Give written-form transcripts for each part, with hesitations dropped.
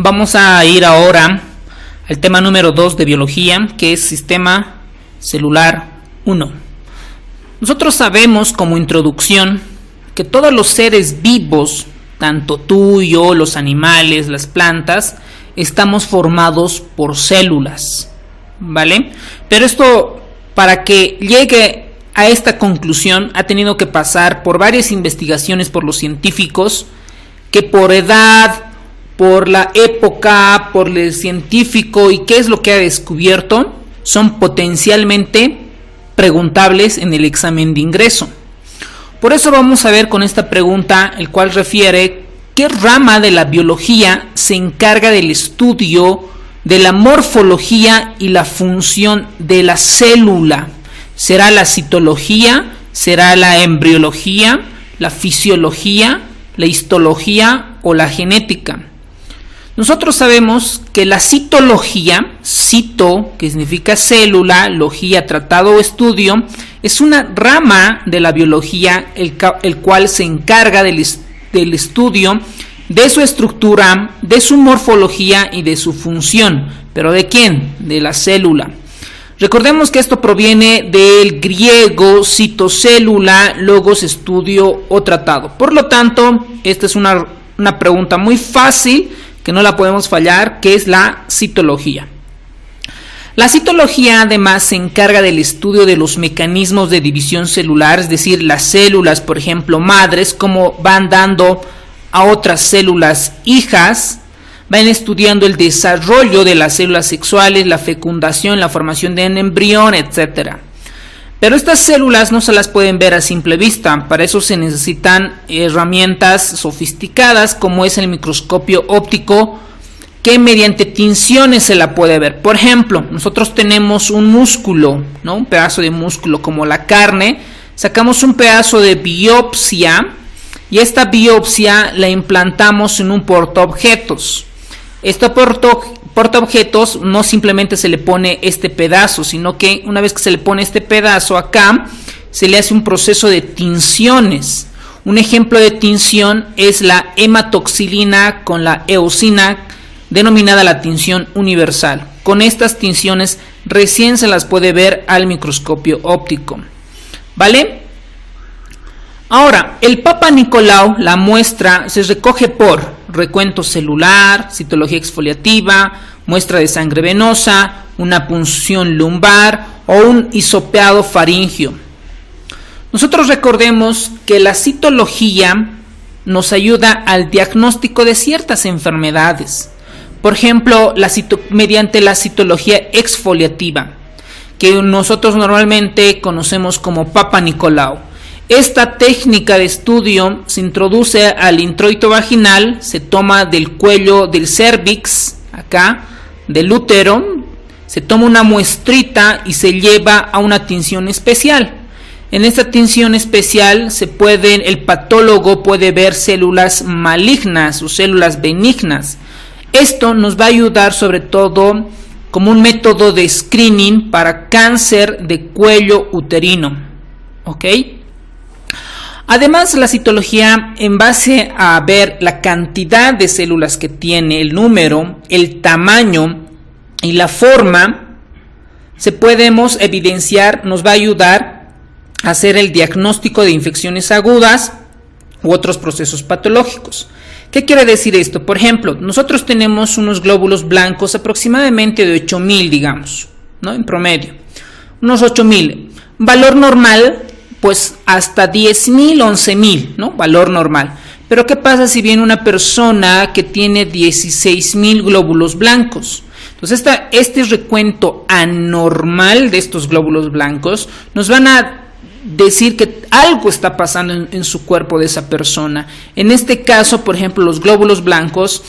Vamos a ir ahora al tema número 2 de biología, que es sistema celular 1. Nosotros sabemos como introducción que todos los seres vivos, tanto tú y yo, los animales, las plantas, estamos formados por células, ¿vale? Pero esto, para que llegue a esta conclusión, ha tenido que pasar por varias investigaciones por los científicos, que por edad, por la época, por el científico y qué es lo que ha descubierto, son potencialmente preguntables en el examen de ingreso. Por eso vamos a ver con esta pregunta, el cual refiere qué rama de la biología se encarga del estudio de la morfología y la función de la célula. ¿Será la citología? ¿Será la embriología? ¿La fisiología? ¿La histología o la genética? Nosotros sabemos que la citología, cito, que significa célula, logía, tratado o estudio, es una rama de la biología el cual se encarga del estudio de su estructura, de su morfología y de su función. ¿Pero de quién? De la célula. Recordemos que esto proviene del griego citocélula, logos, estudio o tratado. Por lo tanto, esta es una pregunta muy fácil que no la podemos fallar, que es la citología. La citología además se encarga del estudio de los mecanismos de división celular, es decir, las células, por ejemplo, madres, cómo van dando a otras células hijas, van estudiando el desarrollo de las células sexuales, la fecundación, la formación de un embrión, etc. Pero estas células no se las pueden ver a simple vista, para eso se necesitan herramientas sofisticadas como es el microscopio óptico, que mediante tinciones se la puede ver. Por ejemplo, nosotros tenemos un músculo, ¿no? Un pedazo de músculo como la carne, sacamos un pedazo de biopsia y esta biopsia la implantamos en un portaobjetos. Este portaobjetos no simplemente se le pone este pedazo, sino que una vez que se le pone este pedazo acá, se le hace un proceso de tinciones. Un ejemplo de tinción es la hematoxilina con la eosina, denominada la tinción universal. Con estas tinciones recién se las puede ver al microscopio óptico, ¿vale? Ahora, el Papa Nicolau, la muestra se recoge por recuento celular, citología exfoliativa, muestra de sangre venosa, una punción lumbar o un hisopeado faríngeo. Nosotros recordemos que la citología nos ayuda al diagnóstico de ciertas enfermedades. Por ejemplo, mediante la citología exfoliativa, que nosotros normalmente conocemos como Papa Nicolau. Esta técnica de estudio se introduce al introito vaginal, se toma del cuello del cervix, acá, del útero, se toma una muestrita y se lleva a una tinción especial. En esta tinción especial el patólogo puede ver células malignas o células benignas. Esto nos va a ayudar sobre todo como un método de screening para cáncer de cuello uterino, ¿ok? Además, la citología, en base a ver la cantidad de células que tiene, el número, el tamaño y la forma, podemos evidenciar, nos va a ayudar a hacer el diagnóstico de infecciones agudas u otros procesos patológicos. ¿Qué quiere decir esto? Por ejemplo, nosotros tenemos unos glóbulos blancos aproximadamente de 8.000, digamos, ¿no? En promedio, unos 8.000. Valor normal, pues hasta 10.000, 11.000, ¿no? Valor normal. Pero ¿qué pasa si viene una persona que tiene 16.000 glóbulos blancos? Entonces este recuento anormal de estos glóbulos blancos nos van a decir que algo está pasando en su cuerpo de esa persona. En este caso, por ejemplo, los glóbulos blancos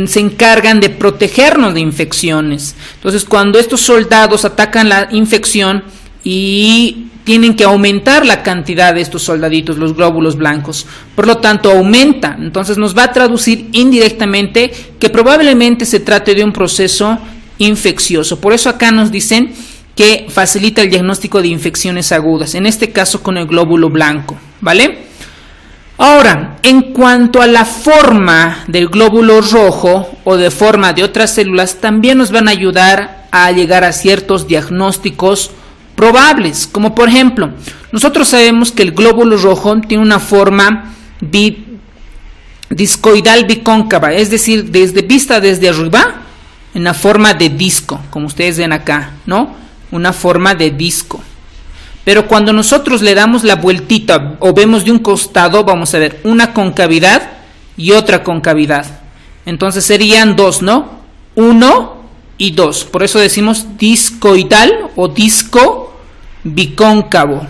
se encargan de protegernos de infecciones. Entonces, cuando estos soldados atacan la infección y tienen que aumentar la cantidad de estos soldaditos, los glóbulos blancos, por lo tanto aumenta. Entonces nos va a traducir indirectamente que probablemente se trate de un proceso infeccioso. Por eso acá nos dicen que facilita el diagnóstico de infecciones agudas, en este caso con el glóbulo blanco, ¿vale? Ahora, en cuanto a la forma del glóbulo rojo o de forma de otras células, también nos van a ayudar a llegar a ciertos diagnósticos probables, como por ejemplo, nosotros sabemos que el glóbulo rojo tiene una forma discoidal bicóncava, es decir, vista desde arriba, en la forma de disco, como ustedes ven acá, ¿no? Una forma de disco. Pero cuando nosotros le damos la vueltita o vemos de un costado, vamos a ver una concavidad y otra concavidad. Entonces serían dos, ¿no? 1 y 2. Por eso decimos discoidal o disco bicóncavo.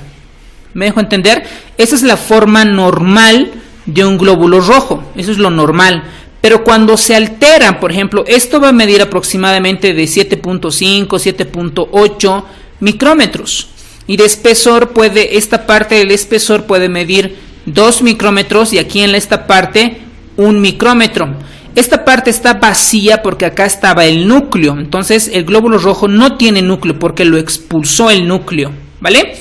¿Me dejo entender? Esa es la forma normal de un glóbulo rojo. Eso es lo normal. Pero cuando se altera, por ejemplo, esto va a medir aproximadamente de 7.5, 7.8 micrómetros. Y de espesor esta parte del espesor puede medir 2 micrómetros y aquí en esta parte 1 micrómetro. Esta parte está vacía porque acá estaba el núcleo. Entonces el glóbulo rojo no tiene núcleo porque lo expulsó el núcleo, ¿vale?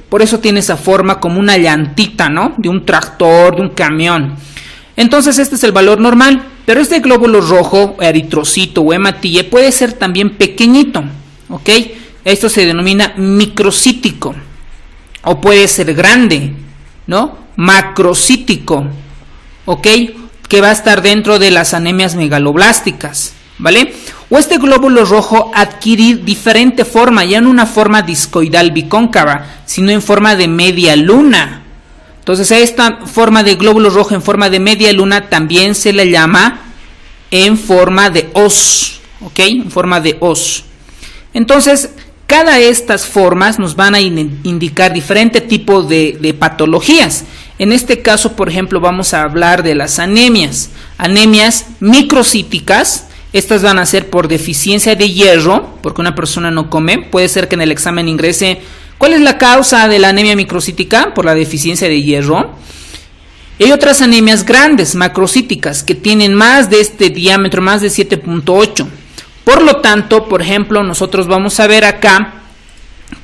Por eso tiene esa forma como una llantita, ¿no? De un tractor, de un camión. Entonces este es el valor normal. Pero este glóbulo rojo, eritrocito o hematilla puede ser también pequeñito, ¿ok? Esto se denomina microcítico, o puede ser grande, ¿no? Macrocítico, ¿ok? Que va a estar dentro de las anemias megaloblásticas, ¿vale? O este glóbulo rojo adquirir diferente forma, ya no una forma discoidal bicóncava, sino en forma de media luna. Entonces a esta forma de glóbulo rojo en forma de media luna también se le llama en forma de hoz, ¿ok? En forma de hoz. Entonces, cada de estas formas nos van a indicar diferente tipo de patologías. En este caso, por ejemplo, vamos a hablar de las anemias. Anemias microcíticas. Estas van a ser por deficiencia de hierro, porque una persona no come. Puede ser que en el examen ingrese, ¿cuál es la causa de la anemia microcítica? Por la deficiencia de hierro. Hay otras anemias grandes, macrocíticas, que tienen más de este diámetro, más de 7.8. Por lo tanto, por ejemplo, nosotros vamos a ver acá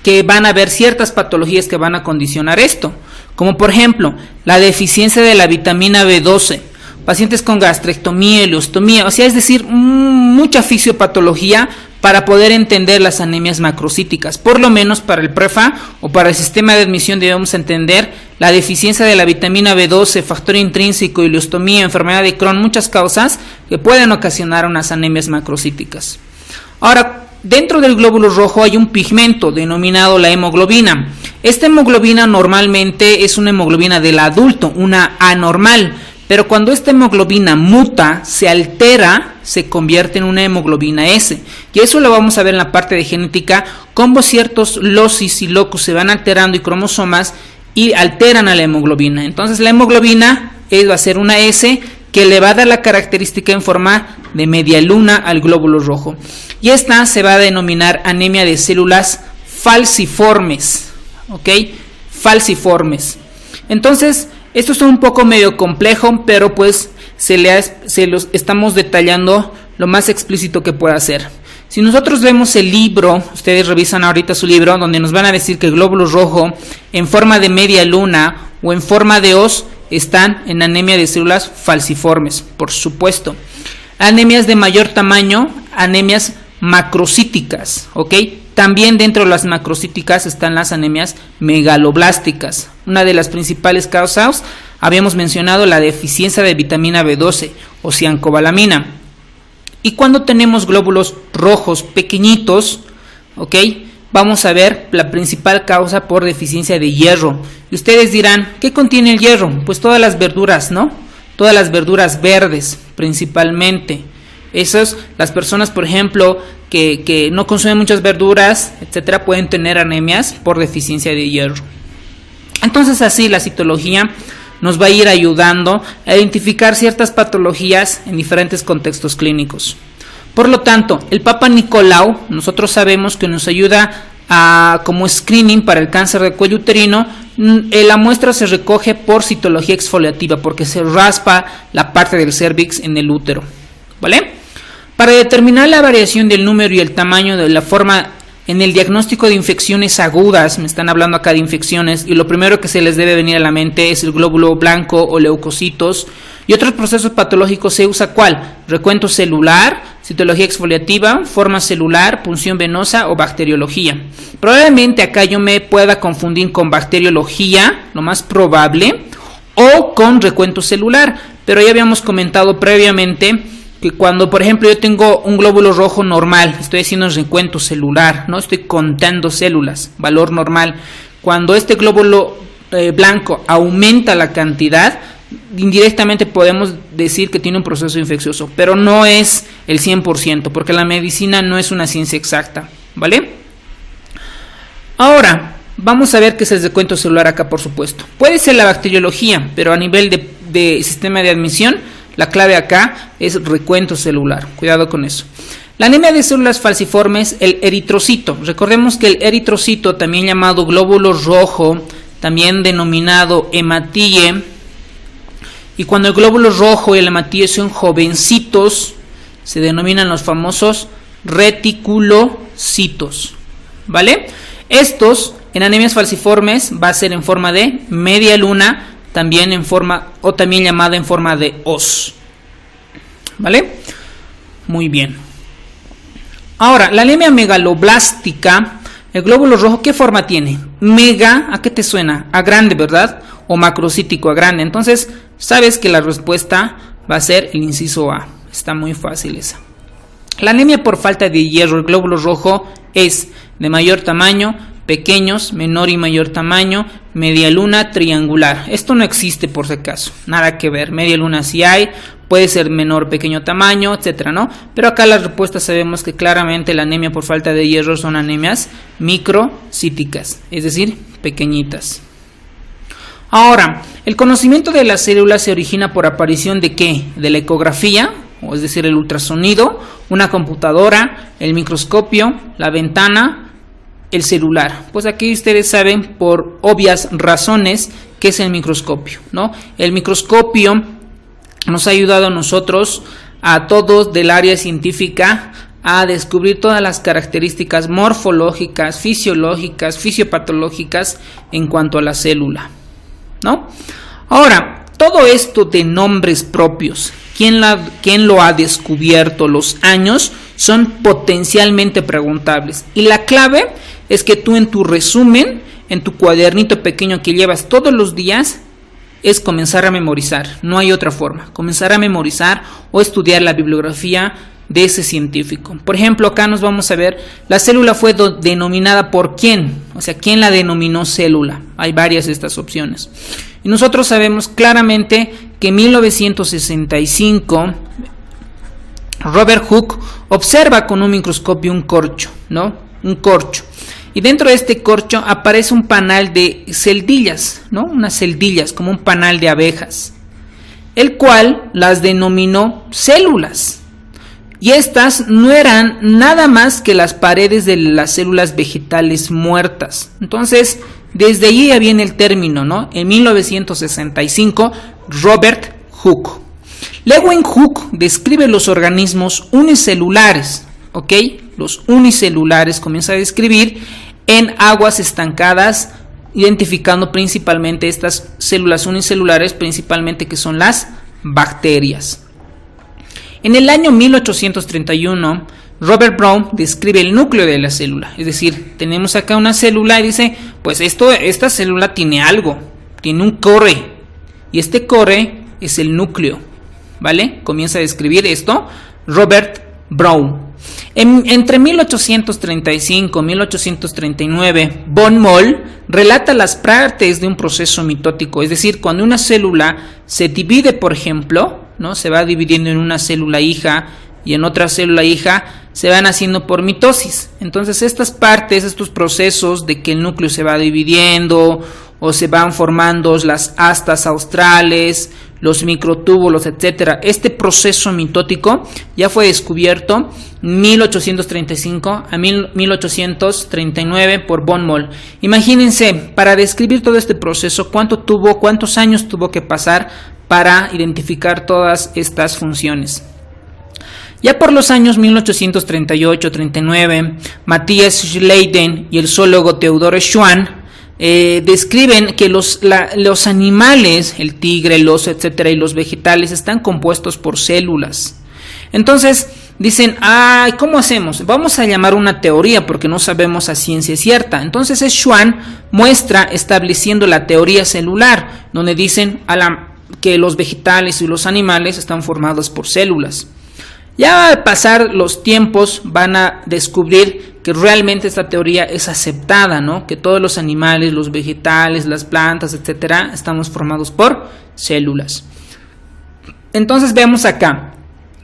que van a haber ciertas patologías que van a condicionar esto, como por ejemplo la deficiencia de la vitamina B12, pacientes con gastrectomía, ileostomía, o sea, es decir, mucha fisiopatología para poder entender las anemias macrocíticas. Por lo menos para el PREFA o para el sistema de admisión debemos entender la deficiencia de la vitamina B12, factor intrínseco, ileostomía, enfermedad de Crohn, muchas causas que pueden ocasionar unas anemias macrocíticas. Ahora, dentro del glóbulo rojo hay un pigmento denominado la hemoglobina. Esta hemoglobina normalmente es una hemoglobina del adulto, una anormal. Pero cuando esta hemoglobina muta, se altera, se convierte en una hemoglobina S. Y eso lo vamos a ver en la parte de genética, cómo ciertos losis y locus se van alterando y cromosomas y alteran a la hemoglobina. Entonces la hemoglobina va a ser una S que le va a dar la característica en forma de media luna al glóbulo rojo. Y esta se va a denominar anemia de células falciformes. ¿Ok? Falciformes. Entonces, esto es un poco medio complejo, pero pues se los estamos detallando lo más explícito que pueda ser. Si nosotros vemos el libro, ustedes revisan ahorita su libro, donde nos van a decir que el glóbulo rojo en forma de media luna o en forma de hoz están en anemia de células falciformes, por supuesto. Anemias de mayor tamaño, anemias macrocíticas, ¿ok? También dentro de las macrocíticas están las anemias megaloblásticas. Una de las principales causas, habíamos mencionado la deficiencia de vitamina B12 o ciancobalamina. Y cuando tenemos glóbulos rojos pequeñitos, ¿ok? Vamos a ver la principal causa por deficiencia de hierro. Y ustedes dirán, ¿qué contiene el hierro? Pues todas las verduras, ¿no? Todas las verduras verdes, principalmente. Esas, las personas, por ejemplo, que no consumen muchas verduras, etcétera, pueden tener anemias por deficiencia de hierro. Entonces, así la citología nos va a ir ayudando a identificar ciertas patologías en diferentes contextos clínicos. Por lo tanto, el Papa Nicolau, nosotros sabemos que nos ayuda como screening para el cáncer de cuello uterino. La muestra se recoge por citología exfoliativa, porque se raspa la parte del cérvix en el útero, ¿vale? Para determinar la variación del número y el tamaño de la forma en el diagnóstico de infecciones agudas, me están hablando acá de infecciones, y lo primero que se les debe venir a la mente es el glóbulo blanco o leucocitos. Y otros procesos patológicos se usa ¿cuál? Recuento celular, citología exfoliativa, forma celular, punción venosa o bacteriología. Probablemente acá yo me pueda confundir con bacteriología, lo más probable, o con recuento celular, pero ya habíamos comentado previamente que cuando, por ejemplo, yo tengo un glóbulo rojo normal, estoy haciendo un recuento celular, no estoy contando células, valor normal. Cuando este glóbulo blanco aumenta la cantidad, indirectamente podemos decir que tiene un proceso infeccioso, pero no es el 100%, porque la medicina no es una ciencia exacta, ¿vale? Ahora, vamos a ver qué es el recuento celular acá, por supuesto. Puede ser la bacteriología, pero a nivel de sistema de admisión, la clave acá es recuento celular. Cuidado con eso. La anemia de células falciformes, el eritrocito. Recordemos que el eritrocito, también llamado glóbulo rojo, también denominado hematíe, y cuando el glóbulo rojo y el hematíe son jovencitos, se denominan los famosos reticulocitos, ¿vale? Estos, en anemias falciformes, va a ser en forma de media luna, también en forma, o también llamada en forma de hoz, ¿vale? Muy bien. Ahora, la anemia megaloblástica, el glóbulo rojo, ¿qué forma tiene? Mega, ¿a qué te suena? A grande, ¿verdad? O macrocítico, a grande. Entonces, sabes que la respuesta va a ser el inciso A. Está muy fácil esa. La anemia por falta de hierro, el glóbulo rojo, es de mayor tamaño, pequeños, menor y mayor tamaño, media luna, triangular. Esto no existe por si acaso, nada que ver. Media luna sí hay, puede ser menor, pequeño tamaño, etcétera, ¿no? Pero acá las respuestas sabemos que claramente la anemia por falta de hierro son anemias microcíticas, es decir, pequeñitas. Ahora, el conocimiento de las células se origina por aparición de ¿qué? De la ecografía, o es decir, el ultrasonido, una computadora, el microscopio, la ventana, el celular. Pues aquí ustedes saben por obvias razones qué es el microscopio, ¿no? El microscopio nos ha ayudado a nosotros, a todos del área científica, a descubrir todas las características morfológicas, fisiológicas, fisiopatológicas en cuanto a la célula, ¿no? Ahora, todo esto de nombres propios, ¿quién lo ha descubierto? Los años son potencialmente preguntables. Y la clave es que tú en tu resumen, en tu cuadernito pequeño que llevas todos los días, es comenzar a memorizar. No hay otra forma. Comenzar a memorizar o estudiar la bibliografía de ese científico. Por ejemplo, acá nos vamos a ver, la célula fue denominada por quién, o sea, quién la denominó célula. Hay varias de estas opciones. Y nosotros sabemos claramente que en 1965 Robert Hooke observa con un microscopio un corcho, ¿no? Un corcho. Y dentro de este corcho aparece un panal de celdillas, ¿no? Unas celdillas, como un panal de abejas, el cual las denominó células. Y estas no eran nada más que las paredes de las células vegetales muertas. Entonces, desde allí ya viene el término, ¿no? En 1965, Robert Hooke. Leeuwenhoek describe los organismos unicelulares, ¿ok? Los unicelulares comienza a describir en aguas estancadas, identificando principalmente estas células unicelulares, principalmente que son las bacterias. En el año 1831, Robert Brown describe el núcleo de la célula, es decir, tenemos acá una célula y dice, pues esta célula tiene algo, tiene un core, y este core es el núcleo, ¿vale? Comienza a describir esto Robert Brown. Entre 1835 y 1839, von Moll relata las partes de un proceso mitótico, es decir, cuando una célula se divide, por ejemplo, ¿no? Se va dividiendo en una célula hija y en otra célula hija, se van haciendo por mitosis. Entonces estas partes, estos procesos de que el núcleo se va dividiendo o se van formando las astas australes, los microtúbulos, etcétera. Este proceso mitótico ya fue descubierto 1835 a 1839 por von Moll. Imagínense, para describir todo este proceso, cuántos años tuvo que pasar para identificar todas estas funciones. Ya por los años 1838-39, Matthias Schleiden y el zoólogo Theodore Schwann describen que los animales, el tigre, el oso, etcétera, y los vegetales están compuestos por células. Entonces dicen, ¿cómo hacemos? Vamos a llamar una teoría porque no sabemos a ciencia cierta. Entonces Schwann muestra estableciendo la teoría celular, donde dicen que los vegetales y los animales están formados por células. Ya al pasar los tiempos van a descubrir que realmente esta teoría es aceptada, ¿no? Que todos los animales, los vegetales, las plantas, etcétera, estamos formados por células. Entonces veamos acá.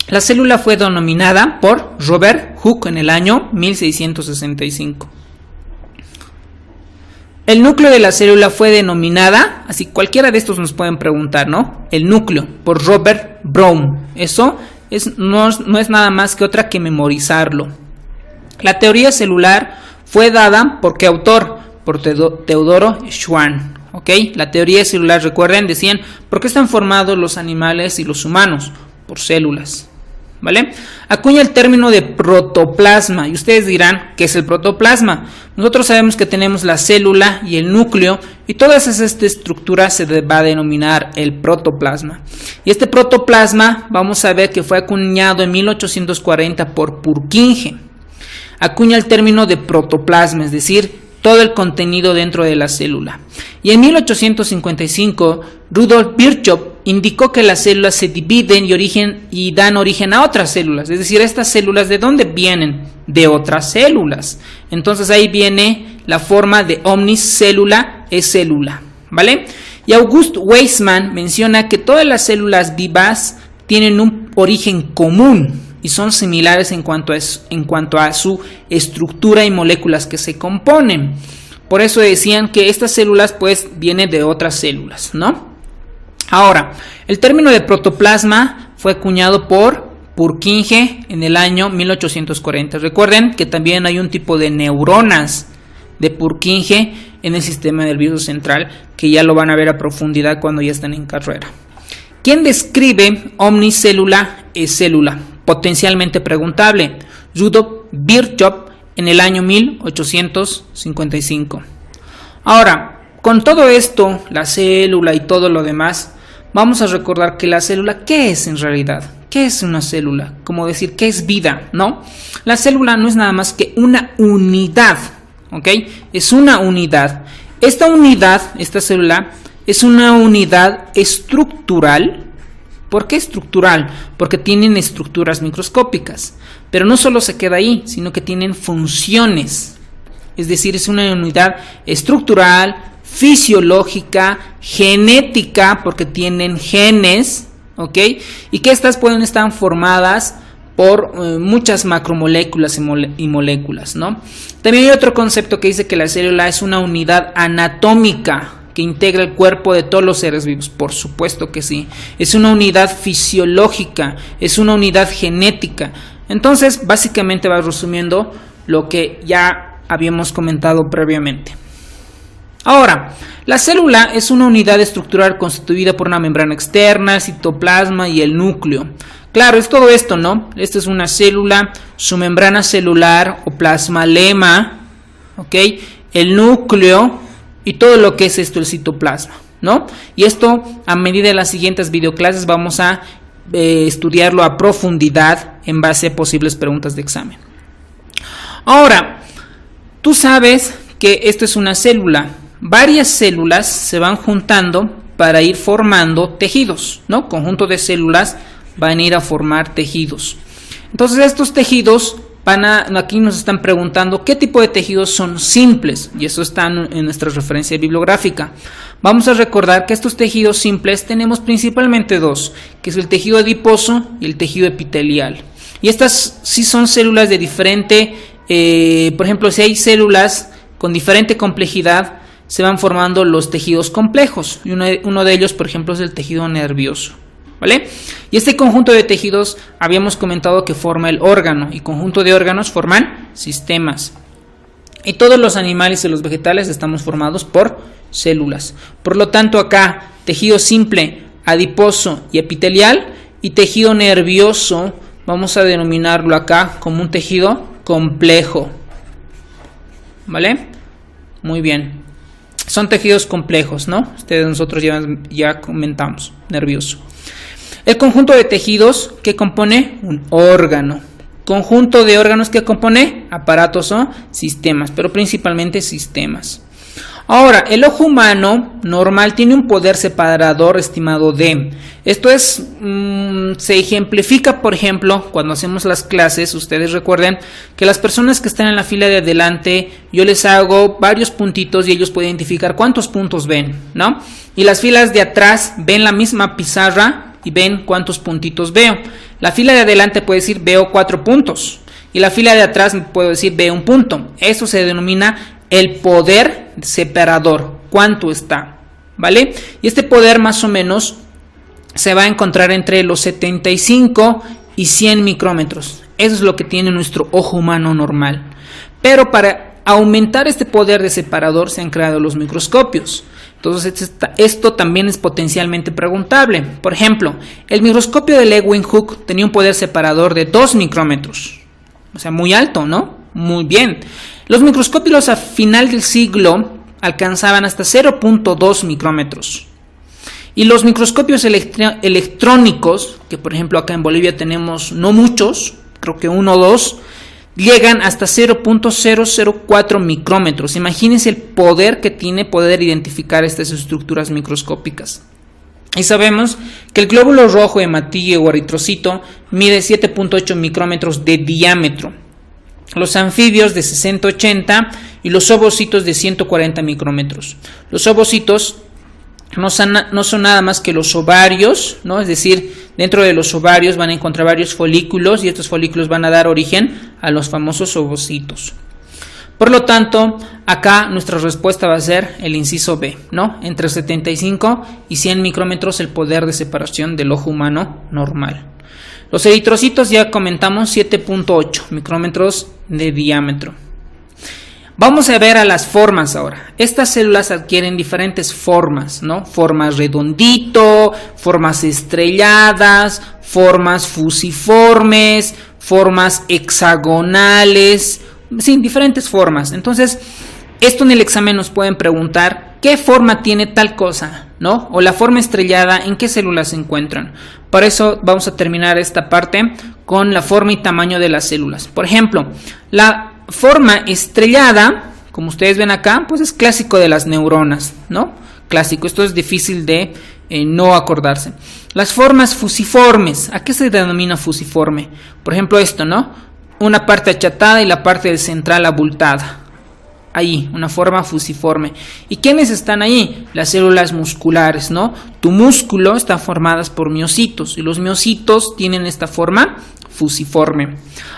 La célula fue denominada por Robert Hooke en el año 1665. El núcleo de la célula fue denominada, así cualquiera de estos nos pueden preguntar, ¿no? El núcleo, por Robert Brown. Eso no es nada más que otra que memorizarlo. La teoría celular fue dada ¿por qué autor? Por Theodore Schwann. ¿Ok? La teoría celular, recuerden, decían, ¿por qué están formados los animales y los humanos? Por células. ¿Vale? Acuña el término de protoplasma y ustedes dirán, ¿qué es el protoplasma? Nosotros sabemos que tenemos la célula y el núcleo y todas esas estructuras se va a denominar el protoplasma. Y este protoplasma vamos a ver que fue acuñado en 1840 por Purkinje. Acuña el término de protoplasma, es decir, todo el contenido dentro de la célula. Y en 1855, Rudolf Virchow indicó que las células se dividen y dan origen a otras células. Es decir, estas células, ¿de dónde vienen? De otras células. Entonces ahí viene la forma de omnis célula es célula, ¿vale? Y August Weismann menciona que todas las células vivas tienen un origen común y son similares en cuanto a su estructura y moléculas que se componen. Por eso decían que estas células pues vienen de otras células, ¿no? Ahora, el término de protoplasma fue acuñado por Purkinje en el año 1840. Recuerden que también hay un tipo de neuronas de Purkinje en el sistema nervioso central, que ya lo van a ver a profundidad cuando ya estén en carrera. ¿Quién describe omnicélula es célula? Potencialmente preguntable. Rudolf Virchow en el año 1855. Ahora, con todo esto, la célula y todo lo demás, vamos a recordar que la célula, ¿qué es en realidad? ¿Qué es una célula? Como decir, ¿qué es vida? ¿No? La célula no es nada más que una unidad, ¿ok? Es una unidad. Esta célula, es una unidad estructural. ¿Por qué estructural? Porque tienen estructuras microscópicas. Pero no solo se queda ahí, sino que tienen funciones. Es decir, es una unidad estructural, fisiológica, genética, porque tienen genes, ¿ok? Y que estas pueden estar formadas por muchas macromoléculas y moléculas, ¿no? También hay otro concepto que dice que la célula es una unidad anatómica que integra el cuerpo de todos los seres vivos. Por supuesto que sí. Es una unidad fisiológica, es una unidad genética. Entonces, básicamente va resumiendo lo que ya habíamos comentado previamente. Ahora, la célula es una unidad estructural constituida por una membrana externa, el citoplasma y el núcleo. Claro, es todo esto, ¿no? Esta es una célula, su membrana celular o plasmalema, ¿ok? El núcleo y todo lo que es esto, el citoplasma, ¿no? Y esto, a medida de las siguientes videoclases, vamos a estudiarlo a profundidad en base a posibles preguntas de examen. Ahora, tú sabes que esto es una célula. Varias células se van juntando para ir formando tejidos, ¿no? Conjunto de células van a ir a formar tejidos. Entonces estos tejidos aquí nos están preguntando qué tipo de tejidos son simples, y eso está en nuestra referencia bibliográfica. Vamos a recordar que estos tejidos simples tenemos principalmente dos, que es el tejido adiposo y el tejido epitelial. Y estas sí son células de diferente, por ejemplo, si hay células con diferente complejidad, se van formando los tejidos complejos, y uno de ellos, por ejemplo, es el tejido nervioso, ¿vale? Y este conjunto de tejidos habíamos comentado que forma el órgano, y conjunto de órganos forman sistemas. Y todos los animales y los vegetales estamos formados por células. Por lo tanto, acá tejido simple, adiposo y epitelial, y tejido nervioso vamos a denominarlo acá como un tejido complejo, ¿vale? Muy bien. Son tejidos complejos, ¿no? Nosotros ya comentamos, nervioso. El conjunto de tejidos que compone un órgano. Conjunto de órganos que compone aparatos o sistemas, pero principalmente sistemas. Ahora, el ojo humano normal tiene un poder separador estimado de. Esto es, se ejemplifica, por ejemplo, cuando hacemos las clases. Ustedes recuerden que las personas que están en la fila de adelante, yo les hago varios puntitos y ellos pueden identificar cuántos puntos ven, ¿no? Y las filas de atrás ven la misma pizarra y ven cuántos puntitos veo. La fila de adelante puede decir veo 4 puntos y la fila de atrás puede decir veo 1 punto. Eso se denomina el poder separador, cuánto está, ¿vale? Y este poder más o menos se va a encontrar entre los 75 y 100 micrómetros. Eso es lo que tiene nuestro ojo humano normal. Pero para aumentar este poder de separador se han creado los microscopios. Entonces esto también es potencialmente preguntable. Por ejemplo, el microscopio de Leeuwenhoek tenía un poder separador de 2 micrómetros. O sea, muy alto, ¿no? Muy bien. Los microscopios a final del siglo alcanzaban hasta 0.2 micrómetros. Y los microscopios electrónicos, que por ejemplo acá en Bolivia tenemos no muchos, creo que 1 o 2, llegan hasta 0.004 micrómetros. Imagínense el poder que tiene poder identificar estas estructuras microscópicas. Y sabemos que el glóbulo rojo, hematío o eritrocito mide 7.8 micrómetros de diámetro. Los anfibios de 60-80 y los ovocitos de 140 micrómetros. Los ovocitos no son nada más que los ovarios, ¿no? Es decir, dentro de los ovarios van a encontrar varios folículos y estos folículos van a dar origen a los famosos ovocitos. Por lo tanto, acá nuestra respuesta va a ser el inciso B, ¿no? Entre 75 y 100 micrómetros el poder de separación del ojo humano normal. Los eritrocitos ya comentamos 7.8 micrómetros de diámetro. Vamos a ver a las formas ahora. Estas células adquieren diferentes formas, ¿no? Formas redondito, formas estrelladas, formas fusiformes, formas hexagonales, sí, diferentes formas. Entonces, esto en el examen nos pueden preguntar qué forma tiene tal cosa, ¿no? O la forma estrellada, ¿en qué células se encuentran? Por eso vamos a terminar esta parte con la forma y tamaño de las células. Por ejemplo, la forma estrellada, como ustedes ven acá, pues es clásico de las neuronas, ¿no? Clásico, esto es difícil de no acordarse. Las formas fusiformes, ¿a qué se denomina fusiforme? Por ejemplo esto, ¿no? Una parte achatada y la parte central abultada. Ahí, una forma fusiforme. ¿Y quiénes están ahí? Las células musculares, ¿no? Tu músculo está formado por miocitos y los miocitos tienen esta forma fusiforme.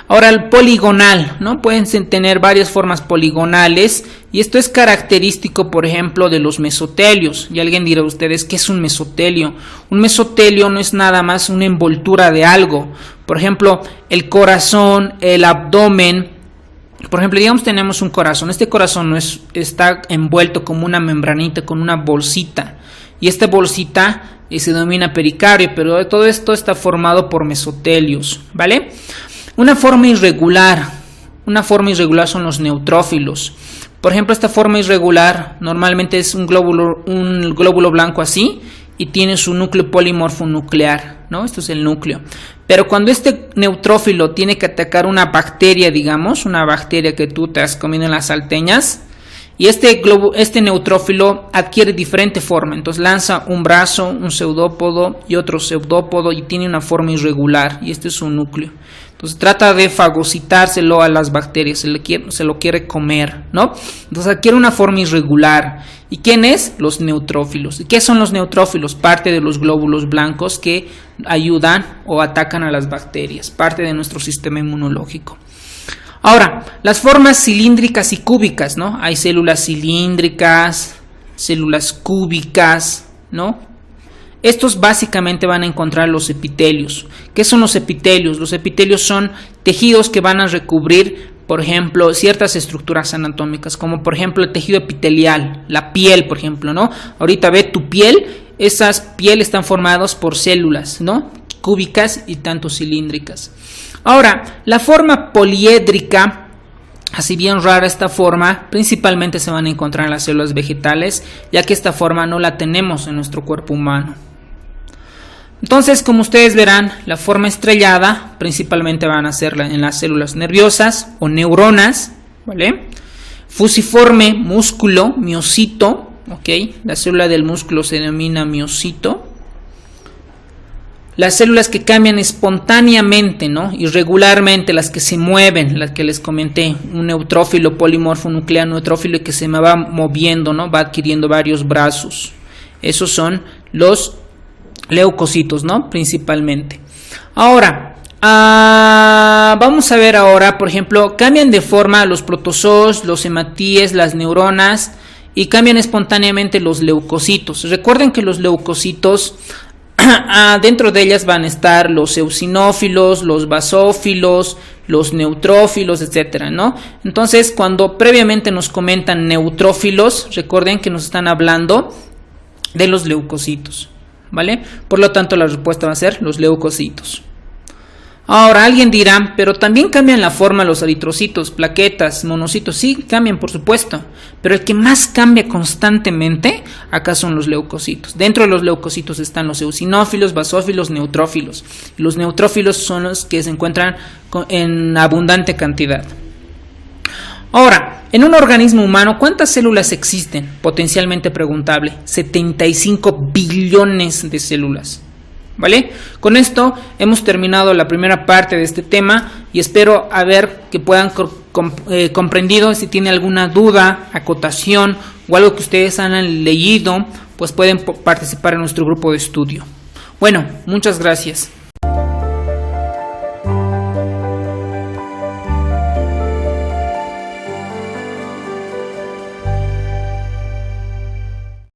Ahora el poligonal, ¿no? Pueden tener varias formas poligonales y esto es característico, por ejemplo, de los mesotelios. Y alguien dirá a ustedes, ¿qué es un mesotelio? Un mesotelio no es nada más una envoltura de algo. Por ejemplo, el corazón, el abdomen. Por ejemplo, digamos tenemos un corazón. Este corazón está envuelto como una membranita, con una bolsita. Y esta bolsita se denomina pericardio, pero todo esto está formado por mesotelios, ¿vale? Una forma irregular son los neutrófilos. Por ejemplo, esta forma irregular normalmente es un glóbulo blanco así y tiene su núcleo polimorfo nuclear, ¿no? Esto es el núcleo. Pero cuando este neutrófilo tiene que atacar una bacteria, digamos, una bacteria que tú te has comido en las salteñas, y este neutrófilo adquiere diferente forma, entonces lanza un brazo, un pseudópodo y otro pseudópodo y tiene una forma irregular y este es su núcleo. Entonces trata de fagocitárselo a las bacterias, se lo quiere comer, ¿no? Entonces adquiere una forma irregular. ¿Y quién es? Los neutrófilos. ¿Y qué son los neutrófilos? Parte de los glóbulos blancos que ayudan o atacan a las bacterias, parte de nuestro sistema inmunológico. Ahora, las formas cilíndricas y cúbicas, ¿no? Hay células cilíndricas, células cúbicas, ¿no? Estos básicamente van a encontrar los epitelios. ¿Qué son los epitelios? Los epitelios son tejidos que van a recubrir, por ejemplo, ciertas estructuras anatómicas, como por ejemplo el tejido epitelial, la piel, por ejemplo, ¿no? Ahorita ve tu piel, esas pieles están formadas por células, ¿no? cúbicas y tanto cilíndricas. Ahora, la forma poliédrica, así bien rara esta forma, principalmente se van a encontrar en las células vegetales, ya que esta forma no la tenemos en nuestro cuerpo humano. Entonces, como ustedes verán, la forma estrellada principalmente van a ser en las células nerviosas o neuronas, ¿vale? Fusiforme, músculo, miocito, ¿ok? La célula del músculo se denomina miocito. Las células que cambian espontáneamente, ¿no? Irregularmente, las que se mueven, las que les comenté, un neutrófilo, polimorfo, nuclear neutrófilo, y que se me va moviendo, ¿no? Va adquiriendo varios brazos. Esos son los leucocitos, ¿no? Principalmente. Ahora, vamos a ver ahora, por ejemplo, cambian de forma los protozoos, los hematíes, las neuronas, y cambian espontáneamente los leucocitos. Recuerden que los leucocitos, dentro de ellas van a estar los eosinófilos, los basófilos, los neutrófilos, etcétera, ¿no? Entonces, cuando previamente nos comentan neutrófilos, recuerden que nos están hablando de los leucocitos, ¿vale? Por lo tanto, la respuesta va a ser los leucocitos. Ahora, alguien dirá, pero también cambian la forma los eritrocitos, plaquetas, monocitos. Sí, cambian, por supuesto, pero el que más cambia constantemente acá son los leucocitos. Dentro de los leucocitos están los eosinófilos, basófilos, neutrófilos. Los neutrófilos son los que se encuentran en abundante cantidad. Ahora, en un organismo humano, ¿cuántas células existen? Potencialmente preguntable. 75 billones de células. ¿Vale? Con esto hemos terminado la primera parte de este tema y espero que puedan comprendido. Si tienen alguna duda, acotación o algo que ustedes han leído, pues pueden participar en nuestro grupo de estudio. Bueno, muchas gracias.